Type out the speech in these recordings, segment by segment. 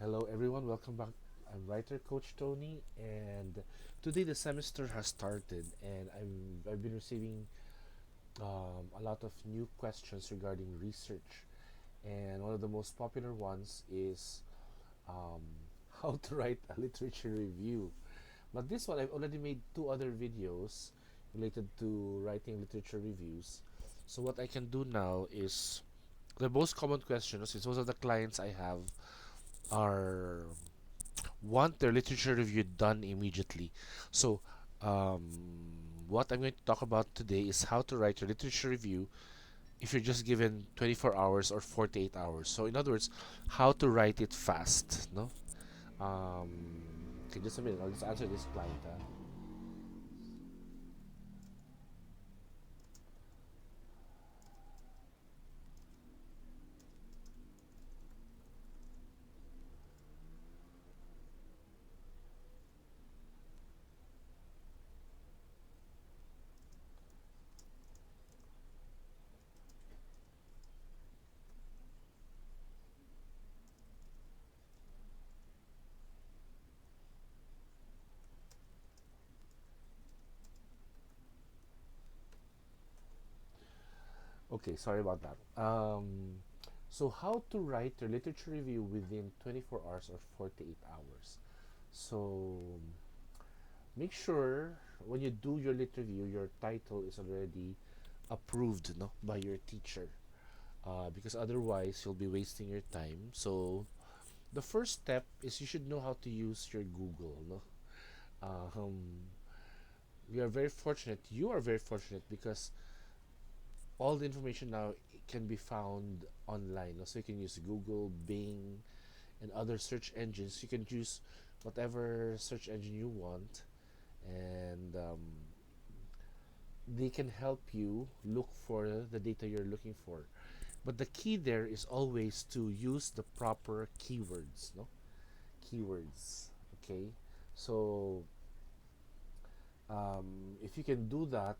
Hello, everyone. Welcome back. I'm writer coach Tony, and today the semester has started, and I've been receiving a lot of new questions regarding research, and one of the most popular ones is um, how to write a literature review. But this one, I've already made two other videos related to writing literature reviews. So what I can do now is the most common questions, since most of the clients I have are want their literature review done immediately. So, um, what I'm going to talk about today is how to write your literature review if you're just given 24 hours or 48 hours. So, in other words, how to write it fast. No. Um, okay, just a minute. I'll just answer this client. Okay, sorry about that. So, how to write your literature review within 24 hours or 48 hours? So, make sure when you do your lit review, your title is already approved, no, by your teacher, because otherwise you'll be wasting your time. So the first step is you should know how to use your Google, no. um, we are very fortunate, you are very fortunate, because all the information now can be found online, no? So you can use Google, Bing, and other search engines. You can use whatever search engine you want, and they can help you look for the data you're looking for. But the key there is always to use the proper keywords, no? Keywords, okay? So, if you can do that,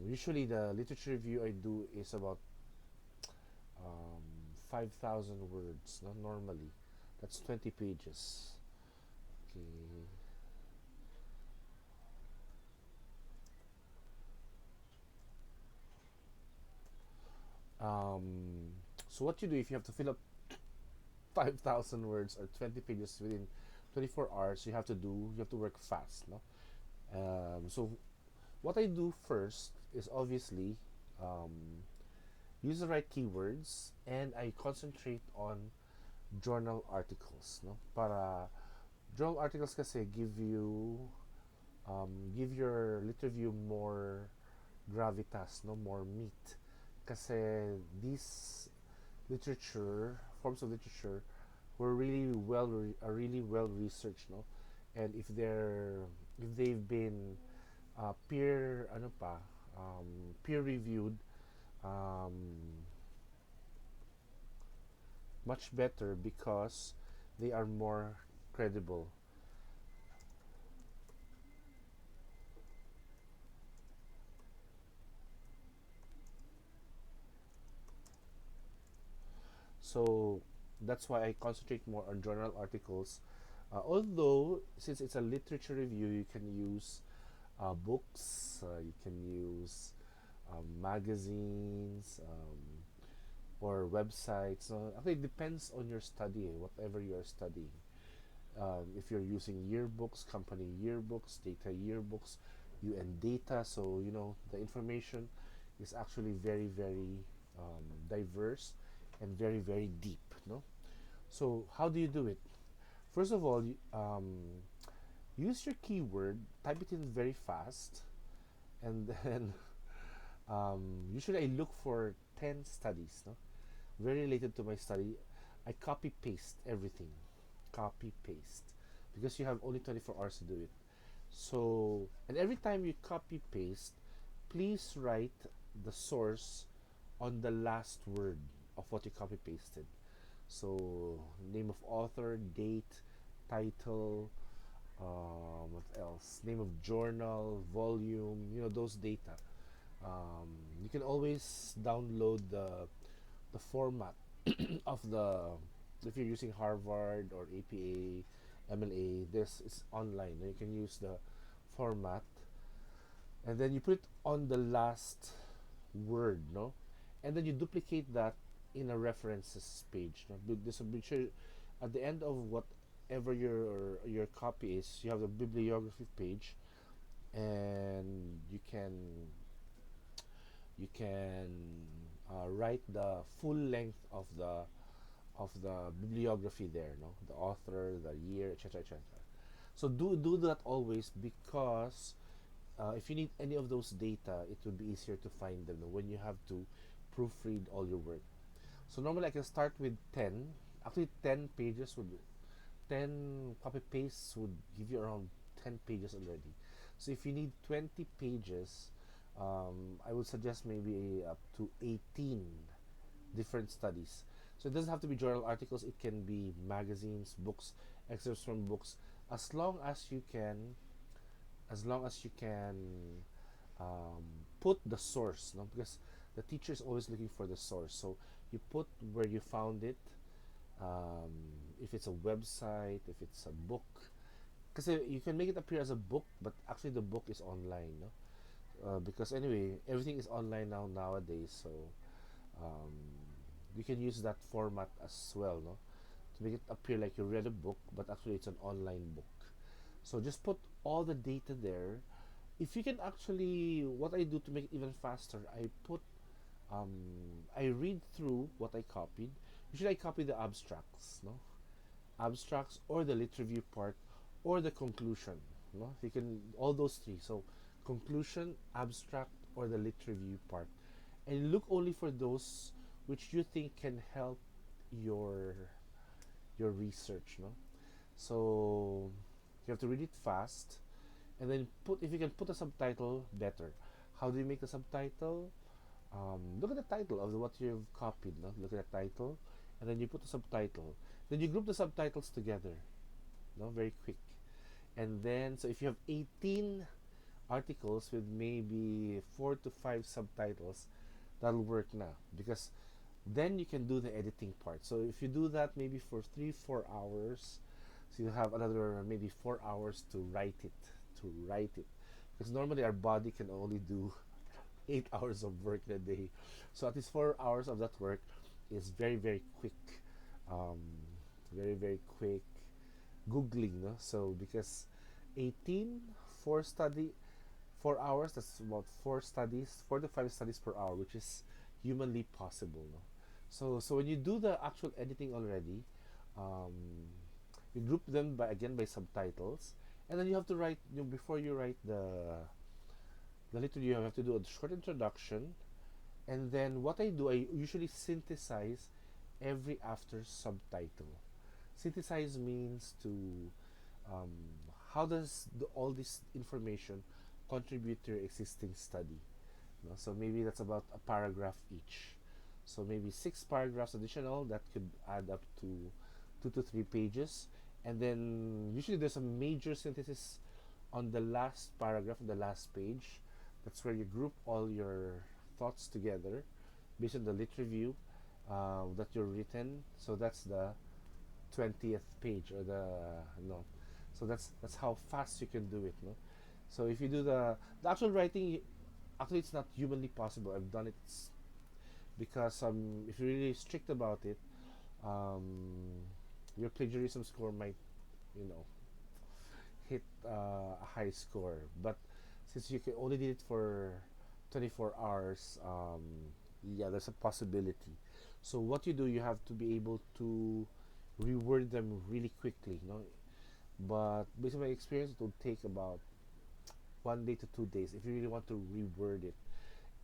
usually the literature review I do is about 5,000 words, no? Normally. That's 20 pages. Okay. Um, so what you do if you have to fill up 5,000 words or 20 pages within 24 hours, you have to work fast, no? So what I do first is obviously um, use the right keywords, and I concentrate on journal articles, no? Para journal articles kasi give your lit review more gravitas, no, more meat. Kasi these literature forms of literature are really well researched, no, and if they've been peer reviewed, um, much better because they are more credible. So that's why I concentrate more on journal articles. Although, since it's a literature review, you can use books, you can use magazines, or websites. Actually, it depends on your study, whatever you are studying. If you're using yearbooks, company yearbooks, data yearbooks, UN data, so the information is actually very, very diverse and very, very deep. No, so how do you do it? First of all, use your keyword, type it in very fast, and then usually I look for 10 studies, no, very related to my study. I copy paste everything, copy paste, because you have only 24 hours to do it. So, and every time you copy paste, please write the source on the last word of what you copy pasted. So, name of author, date, title, what else? Name of journal, volume, those data. You can always download the format of If you're using Harvard or APA, MLA, this is online. You can use the format, and then you put it on the last word, no, and then you duplicate that in a references page. No? This will make sure at the end of whatever your copy is, you have the bibliography page, and you can write the full length of the bibliography there, no, the author, the year, etc., etc. So do that always, because if you need any of those data, it would be easier to find them when you have to proofread all your work. So normally I can start with 10. Actually, 10 pages would 10 copy pastes would give you around 10 pages already. So if you need 20 pages, I would suggest maybe up to 18 different studies. So it doesn't have to be journal articles. It can be magazines, books, excerpts from books, as long as you can, as long as you can um, put the source, no? Because the teacher is always looking for the source. So you put where you found it, um, if it's a website, if it's a book, because you can make it appear as a book, but actually the book is online, no? Because anyway, everything is online nowadays, so um, you can use that format as well, no? To make it appear like you read a book, but actually it's an online book. So just put all the data there. If you can actually, what I do to make it even faster, um, I read through what I copied. Usually I copy the abstracts, no? Abstracts or the lit review part or the conclusion, no? You can, all those three. So conclusion, abstract, or the lit review part. And look only for those which you think can help your your research, no? So you have to read it fast, and then put, if you can put a subtitle, better. How do you make the subtitle? Look at the title of what you've copied, no? Look at the title, and then you put the subtitle. Then you group the subtitles together, no? Very quick. And then, so if you have 18 articles with maybe 4 to 5 subtitles, that'll work now, because then you can do the editing part. So if you do that maybe for 3 4 hours, so you have another maybe 4 hours to write it, to write it because normally our body can only do 8 hours of work in a day. So at least 4 hours of that work is very, very quick, um, very, very quick googling, no? So because 18 for study 4 hours, that's about 4 studies, 4 to 5 studies per hour, which is humanly possible, no? So when you do the actual editing already, um, you group them by, again, by subtitles, and then you have to write, before you write the literature, you have to do a short introduction, and then what I do, I usually synthesize every after subtitle. Synthesize means to, um, how does all this information contribute to your existing study? No? So maybe that's about a paragraph each. So maybe 6 paragraphs additional, that could add up to 2 to 3 pages. And then usually there's a major synthesis on the last paragraph, on the last page. That's where you group all your thoughts together based on the lit review that you're written. So that's the 20th page, or the, no. So that's how fast you can do it, no. So if you do the actual writing, actually it's not humanly possible. I've done it because if you're really strict about it, um, your plagiarism score might, you know, hit a high score. But since you can only did it for 24 hours, yeah, there's a possibility. So what you do, you have to be able to reword them really quickly, you know. But based on my experience, it will take about 1 day to 2 days if you really want to reword it.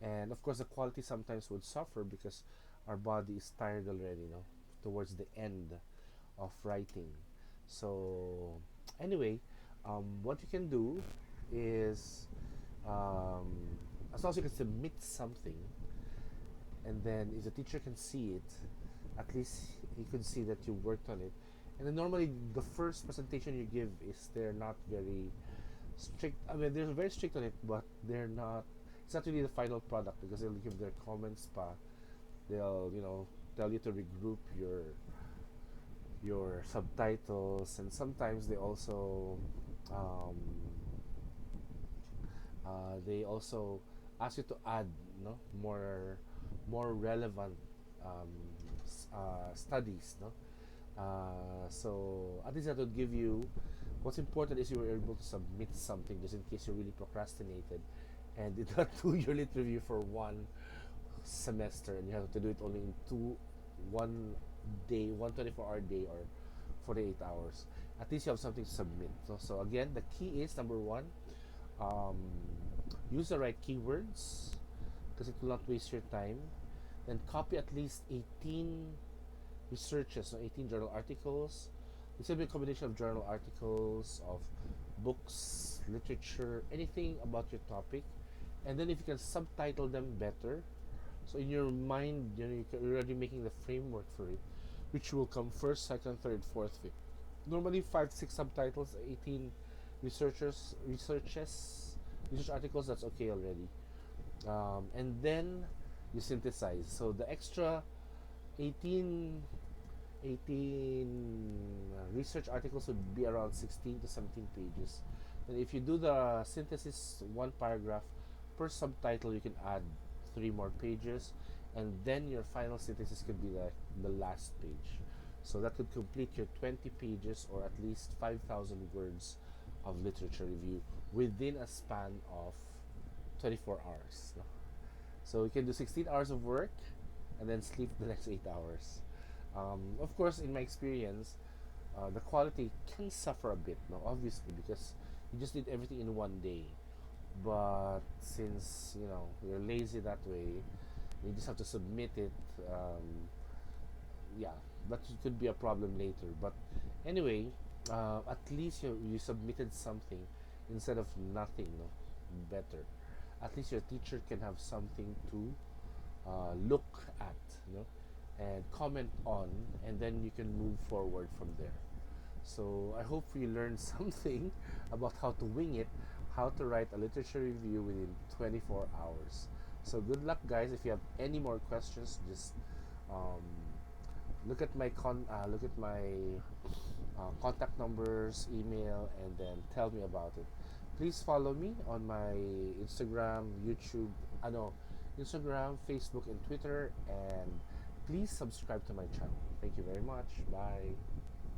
And of course, the quality sometimes would suffer because our body is tired already, you know, towards the end of writing. So anyway, what you can do is, um, as long as you can submit something, and then if the teacher can see it, at least he could see that you worked on it. And then normally the first presentation you give is, they're not very strict. I mean, they're very strict on it, but they're not. It's not really the final product, because they'll give their comments. Pa, they'll, tell you to regroup your subtitles, and sometimes um, they also ask you to add, no, more relevant um, studies, no. So at least that would give you. What's important is you were able to submit something just in case you really procrastinated and did not do your lit review for one semester, and you have to do it only in one day, 1 24-hour day, or 48 hours. At least you have something to submit. So again, the key is number one, um, use the right keywords because it will not waste your time. Then copy at least 18 researches, so 18 journal articles. This will be a combination of journal articles, of books, literature, anything about your topic. And then if you can subtitle them better, so in your mind, you're already making the framework for it, which will come first, second, third, fourth, fifth. Normally 5 6 subtitles, 18 research articles. That's okay already. And then you synthesize. So the extra 18 research articles would be around 16 to 17 pages. And if you do the synthesis, one paragraph per subtitle, you can add 3 more pages, and then your final synthesis could be like the last page. So that could complete your 20 pages, or at least 5,000 words of literature review within a span of 24 hours. No? So you can do 16 hours of work and then sleep the next 8 hours. Of course, in my experience, the quality can suffer a bit, no, obviously, because you just did everything in one day. But since you're lazy that way, you just have to submit it. Yeah, that could be a problem later. But anyway, at least you submitted something instead of nothing. No, better. At least your teacher can have something to look at, and comment on, and then you can move forward from there. So I hope you learned something about how to wing it, how to write a literature review within 24 hours. So good luck, guys. If you have any more questions, just um, look at my contact numbers, email, and then tell me about it. Please follow me on my Instagram, YouTube, no, Instagram, Facebook, and Twitter, and please subscribe to my channel. Thank you very much. Bye.